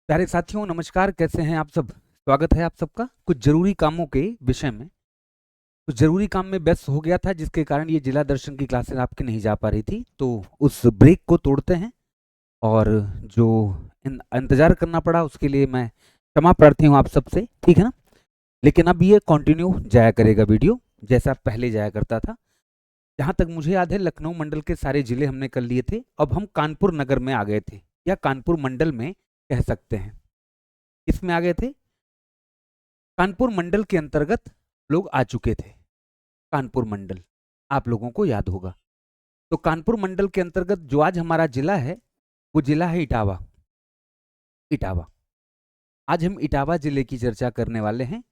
प्यारे साथियों, नमस्कार। कैसे हैं आप सब? स्वागत है आप सबका कुछ जरूरी कामों के विषय में। कुछ जरूरी काम में व्यस्त हो गया था, जिसके कारण ये जिला दर्शन की क्लासेस आपकी नहीं जा पा रही थी, तो उस ब्रेक को तोड़ते हैं। और जो इंतजार करना पड़ा, उसके लिए मैं क्षमा प्रार्थी हूँ आप सबसे, ठीक है ना? लेकिन अब ये कंटिन्यू जाया करेगा वीडियो, जैसा पहले जाया करता था। जहाँ तक मुझे याद है, लखनऊ मंडल के सारे जिले हमने कर लिए थे। अब हम कानपुर नगर में आ गए थे, या कानपुर मंडल में कह सकते हैं। इसमें आ गए थे, कानपुर मंडल के अंतर्गत लोग आ चुके थे। कानपुर मंडल आप लोगों को याद होगा। तो कानपुर मंडल के अंतर्गत जो आज हमारा जिला है, वो जिला है इटावा। इटावा। आज हम इटावा जिले की चर्चा करने वाले हैं,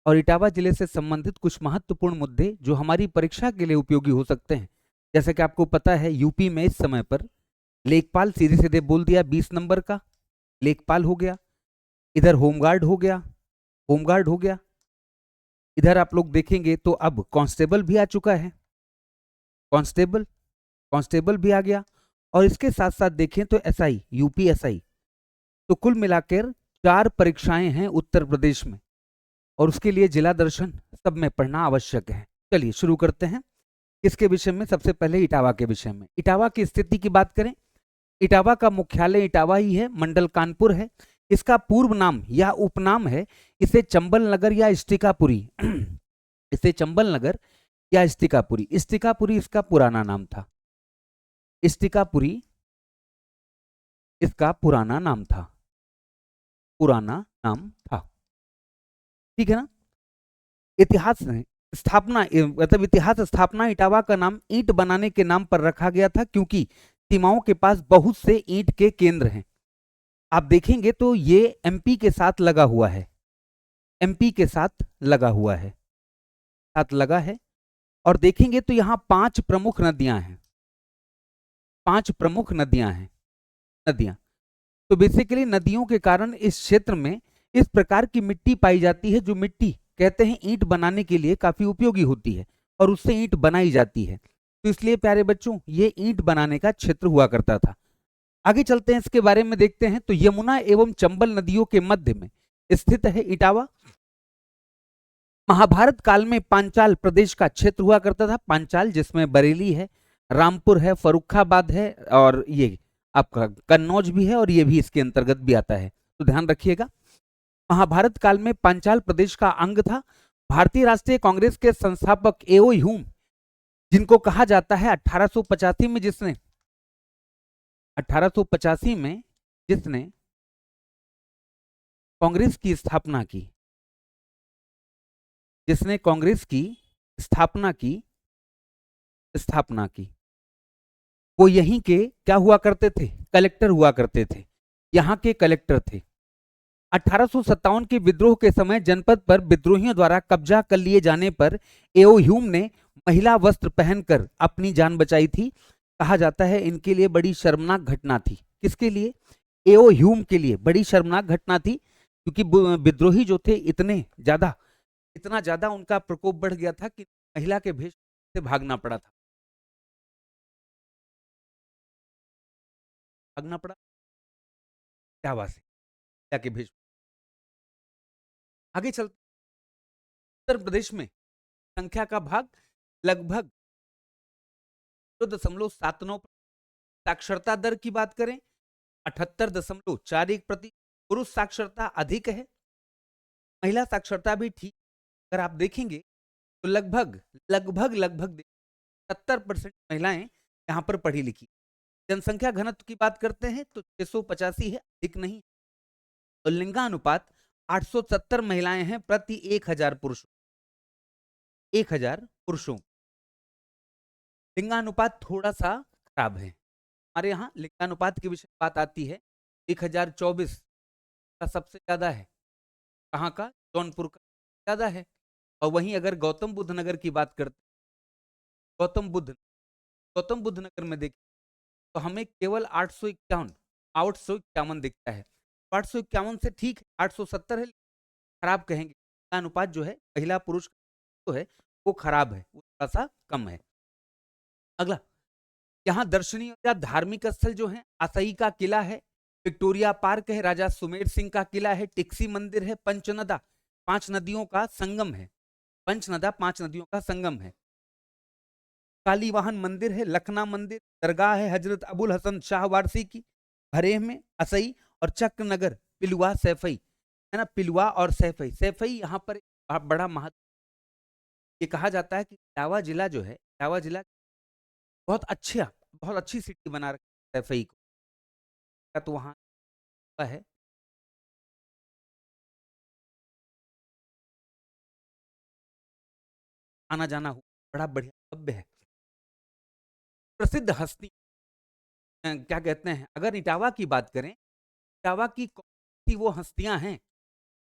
और इटावा जिले से संबंधित कुछ महत्वपूर्ण मुद्दे जो हमारी परीक्षा के लिए उपयोगी हो सकते हैं। जैसे कि आपको पता है, यूपी में इस समय पर लेखपाल सीधे सीधे बोल दिया 20 नंबर का लेखपाल हो गया। इधर होमगार्ड हो गया, होमगार्ड हो गया। इधर आप लोग देखेंगे तो अब कांस्टेबल भी आ चुका है। कांस्टेबल कांस्टेबल भी आ गया। और इसके साथ साथ देखें तो एसआई, यूपी एसआई। तो कुल मिलाकर 4 परीक्षाएं हैं उत्तर प्रदेश में, और उसके लिए जिला दर्शन सब में पढ़ना आवश्यक है। चलिए शुरू करते हैं। किसके विषय में? सबसे पहले इटावा के विषय में। इटावा की स्थिति की बात करें, इटावा का मुख्यालय इटावा ही है, मंडल कानपुर है। इसका पूर्व नाम या उपनाम है, इसे चंबल नगर या इष्टिकापुरी इसे चंबल नगर या इष्टिकापुरी, इष्टिकापुरी इसका पुराना नाम था। इष्टिकापुरी इसका पुराना नाम था, पुराना नाम था। ठीक है ना? इतिहास में स्थापना, मतलब इतिहास स्थापना इटावा का नाम ईंट बनाने के नाम पर रखा गया था, क्योंकि सीमाओं के पास बहुत से ईंट के केंद्र हैं। आप देखेंगे तो ये एमपी के साथ लगा हुआ है, एमपी के साथ लगा हुआ है, साथ लगा है। और देखेंगे तो यहाँ 5 प्रमुख नदियां हैं, 5 प्रमुख नदियां हैं, नदियां। तो बेसिकली नदियों के कारण इस क्षेत्र में इस प्रकार की मिट्टी पाई जाती है, जो मिट्टी कहते हैं ईंट बनाने के लिए काफी उपयोगी होती है, और उससे ईंट बनाई जाती है। तो इसलिए प्यारे बच्चों, ये ईंट बनाने का क्षेत्र हुआ करता था। आगे चलते हैं, इसके बारे में देखते हैं। तो यमुना एवं चंबल नदियों के मध्य में स्थित है इटावा। महाभारत काल में पांचाल प्रदेश का क्षेत्र हुआ करता था। पांचाल, जिसमें बरेली है, रामपुर है, फर्रुखाबाद है, और ये आपका कन्नौज भी है, और ये भी इसके अंतर्गत भी आता है। तो ध्यान रखिएगा, महाभारत काल में पांचाल प्रदेश का अंग था। भारतीय राष्ट्रीय कांग्रेस के संस्थापक एओ ह्यूम, जिनको कहा जाता है 1885 में, जिसने 1885 में जिसने कांग्रेस की स्थापना की, जिसने कांग्रेस की स्थापना की, स्थापना की, वो यहीं के क्या हुआ करते थे? कलेक्टर हुआ करते थे, यहाँ के कलेक्टर थे। 1857 के विद्रोह के समय जनपद पर विद्रोहियों द्वारा कब्जा कर लिए जाने पर एओ ह्यूम ने महिला वस्त्र पहनकर अपनी जान बचाई थी। कहा जाता है इनके लिए बड़ी शर्मनाक घटना थी। किसके लिए? एओ ह्यूम के लिए बड़ी शर्मनाक घटना थी, क्योंकि विद्रोही जो थे इतना ज्यादा उनका प्रकोप बढ़ गया था कि महिला के भेष से भागना पड़ा था, भागना पड़ा क्या से, महिला के भेष। आगे चलते, उत्तर प्रदेश में संख्या का भाग लगभग 0.79। साक्षरता दर की बात करें, 78.41%। पुरुष साक्षरता अधिक है, महिला साक्षरता भी ठीक। अगर आप देखेंगे तो लगभग लगभग लगभग 70% महिलाएं यहां पर पढ़ी लिखी। जनसंख्या घनत्व की बात करते हैं तो 685 है, अधिक नहीं। और लिंगानुपात 870 महिलाएं हैं प्रति 1000 पुरुषों, 1000 पुरुषों। लिंगानुपात थोड़ा सा खराब है हमारे यहाँ। लिंगानुपात के विषय बात आती है, 1024 का सबसे ज्यादा है। कहाँ का? जौनपुर का ज्यादा है। और वहीं अगर गौतम बुद्ध नगर की बात करते, गौतम बुद्ध नगर में देखें तो हमें केवल 851 दिखता है। 851 से ठीक है, 870 है, खराब कहेंगे। अनुपात जो है महिला पुरुष तो है, वो खराब है, वो थोड़ा सा कम है। अगला, यहाँ दर्शनीय या धार्मिक स्थल जो है, असई का किला है, विक्टोरिया पार्क है, राजा सुमेर सिंह का किला है, टिक्सी मंदिर है, पंचनदा 5 नदियों का संगम है, पंचनदा 5 नदियों का संगम है, कालीवाहन मंदिर है, लखना मंदिर, दरगाह है हजरत अबुल हसन शाह वारसी की, हरेह में असई और चक्रनगर, पिलुआ सैफई, है ना, पिलुआ और सैफई। सैफई यहाँ पर बड़ा महत्व, ये कहा जाता है कि इटावा जिला जो है, इटावा जिला बहुत अच्छा, बहुत अच्छी सिटी बना रखी है सैफई को, तो वहाँ है आना जाना हो, बड़ा बढ़िया भव्य है। प्रसिद्ध हस्ती क्या कहते हैं, अगर इटावा की बात करें, इटावा की कौन सी वो हस्तियां हैं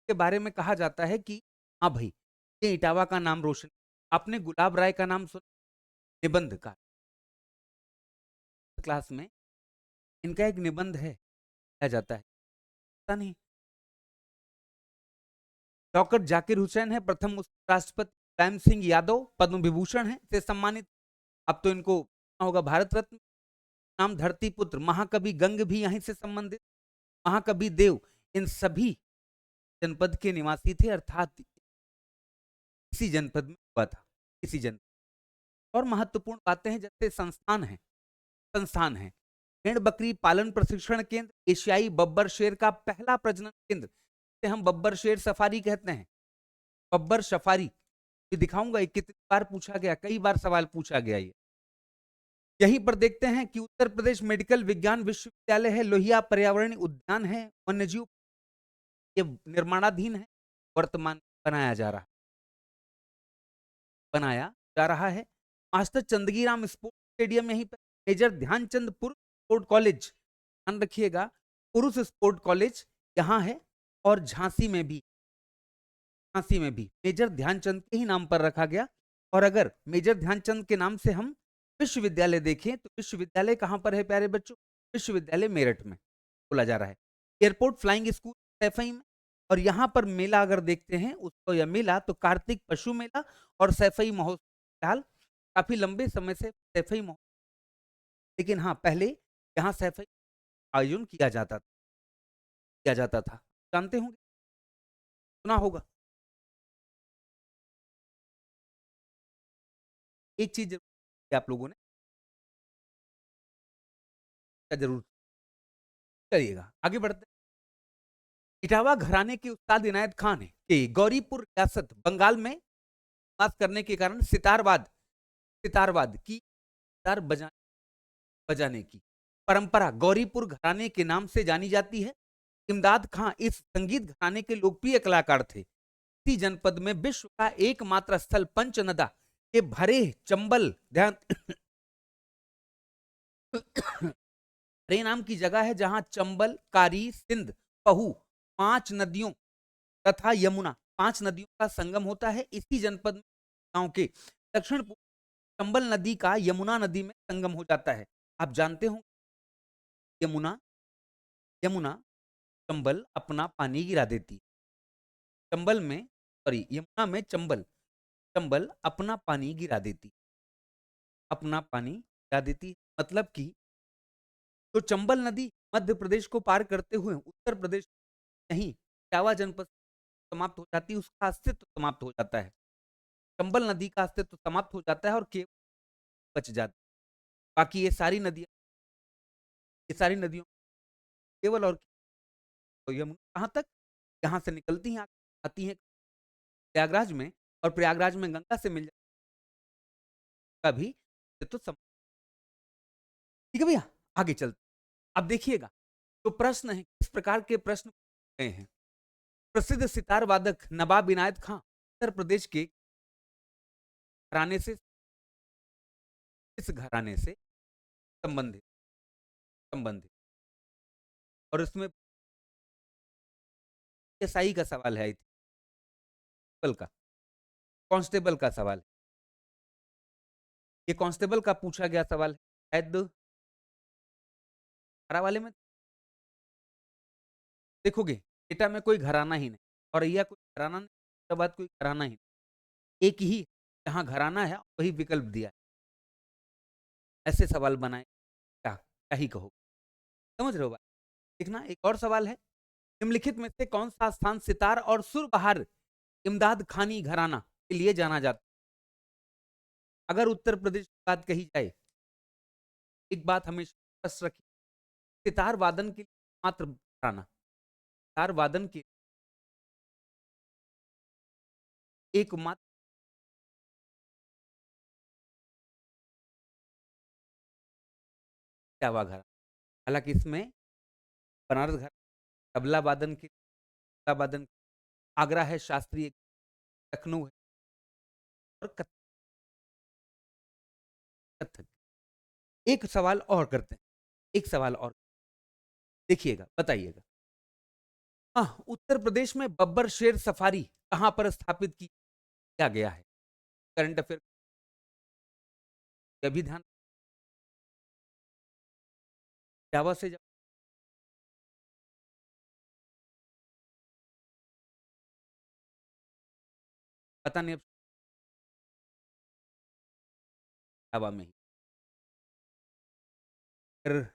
के बारे में कहा जाता है कि हाँ भाई, ये इटावा का नाम रोशन। आपने गुलाब राय का नाम सुना, निबंध का, क्लास में इनका एक निबंध है, कहा जाता है, पता नहीं। डॉक्टर जाकिर हुसैन है प्रथम राष्ट्रपति, मुलायम सिंह यादव पद्म विभूषण है से सम्मानित, अब तो इनको होगा भारत रत्न। नाम धरती पुत्र, महाकवि गंग भी यहीं से संबंधित, महाकवि देव, इन सभी जनपद के निवासी थे, अर्थात इसी जनपद में हुआ था, इसी जनपद। और महत्वपूर्ण बातें हैं जैसे संस्थान है, भेड़ बकरी पालन प्रशिक्षण केंद्र, एशियाई बब्बर शेर का पहला प्रजनन केंद्र, जिसे हम बब्बर शेर सफारी कहते हैं, बब्बर सफारी, ये दिखाऊंगा, ये कितनी बार पूछा गया, कई बार सवाल पूछा गया ये। यहीं पर देखते हैं कि उत्तर प्रदेश मेडिकल विज्ञान विश्वविद्यालय है, लोहिया पर्यावरणीय उद्यान है, वन्यजीव ये निर्माणाधीन है, वर्तमान बनाया जा रहा है। मास्टर चंदगीराम स्पोर्ट्स स्टेडियम यहीं पर, मेजर ध्यानचंद पुरुष स्पोर्ट कॉलेज, ध्यान रखिएगा, पुरुष स्पोर्ट कॉलेज यहाँ है, और झांसी में भी, झांसी में भी मेजर ध्यानचंद के ही नाम पर रखा गया। और अगर मेजर ध्यानचंद के नाम से हम विश्वविद्यालय देखें तो विश्वविद्यालय कहां पर है प्यारे बच्चों, विश्वविद्यालय मेरठ में बोला जा रहा है। एयरपोर्ट फ्लाइंग स्कूल सैफई में, और यहाँ पर मेला अगर देखते हैं उसको, यह मेला तो कार्तिक पशु मेला और सैफई महोत्सव, फिलहाल काफी लंबे समय से सैफई महोत्सव, लेकिन हाँ पहले यहाँ सैफई आयोजन किया जाता था, जानते होंगे, सुना होगा। एक चीज आप लोगों ने जरूर करिएगा, आगे बढ़ते। इटावा घराने के उस्ताद इनायत खान है कि गौरीपुर रियासत बंगाल में वास करने के कारण सितारवाद की, सितार बजाने की परंपरा गौरीपुर घराने के नाम से जानी जाती है। इमदाद खां इस संगीत घराने के लोकप्रिय कलाकार थे। इसी जनपद में विश्व का एकमात्र स्थल पंचनदा के भरे चंबल, ध्यान हरे नाम की जगह है जहां चंबल, कारी, सिंध, पहू 5 नदियों तथा यमुना 5 नदियों का संगम होता है। इसी जनपद में गांव के दक्षिण पूर्व चंबल नदी का यमुना नदी में संगम हो जाता है। आप जानते हो यमुना यमुना चंबल अपना पानी गिरा देती, चंबल में, सॉरी यमुना में चंबल चंबल अपना पानी गिरा देती, अपना पानी गिरा देती, मतलब कि तो चंबल नदी मध्य प्रदेश को पार करते हुए उत्तर प्रदेश नहीं इटावा जनपद समाप्त हो जाती है, उसका अस्तित्व समाप्त हो जाता है, चंबल नदी का अस्तित्व समाप्त हो जाता है और केवल बच जाती है। बाकी ये सारी नदियों केवल और तो यमुना कहाँ तक, यहाँ से निकलती हैं आती हैं प्रयागराज में, और प्रयागराज में गंगा से मिल जाता भी तो ठीक है भैया, आगे चलते। अब देखिएगा तो प्रश्न है, किस प्रकार के प्रश्न गए हैं। प्रसिद्ध सितार वादक नवाब इनायत खां उत्तर प्रदेश के घराने से, इस घराने से संबंधित संबंधित और इसमें एसआई का सवाल है, का कांस्टेबल का सवाल, ये कांस्टेबल का पूछा गया सवाल है शायद हरा वाले में देखोगे, डेटा में कोई घराना ही नहीं, और यह कोई घराना नहीं, उसके बाद कोई घराना ही नहीं, एक ही जहां घराना है वही विकल्प दिया है, ऐसे सवाल बनाए क्या क्या ही कहो, समझ रहे हो बात। देखना एक और सवाल है, निम्नलिखित में से कौन सा स्थान सितार और सुरबहार इमदाद खानी घराना के लिए जाना जाता है? अगर उत्तर प्रदेश की बात कही जाए, एक बात हमेशा स्पष्ट रखिए, सितार वादन के लिए मात्र घराना, सितार वादन के एकमात्र जावा घराना। हालांकि इसमें बनारस घर, तबला वादन के, तबला वादन, आगरा है शास्त्रीय, लखनऊ है और कथक। एक सवाल और करते हैं, एक सवाल और देखिएगा, बताइएगा। हाँ, उत्तर प्रदेश में बब्बर शेर सफारी कहां पर स्थापित किया गया है? करंट अफेयर का भी ध्यान, जावा से पता नहीं, अब जावा में ही। अगर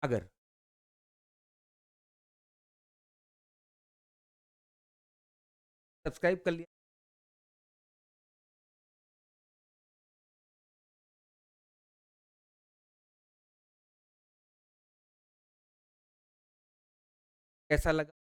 अगर सब्सक्राइब कर लिया, कैसा लगा?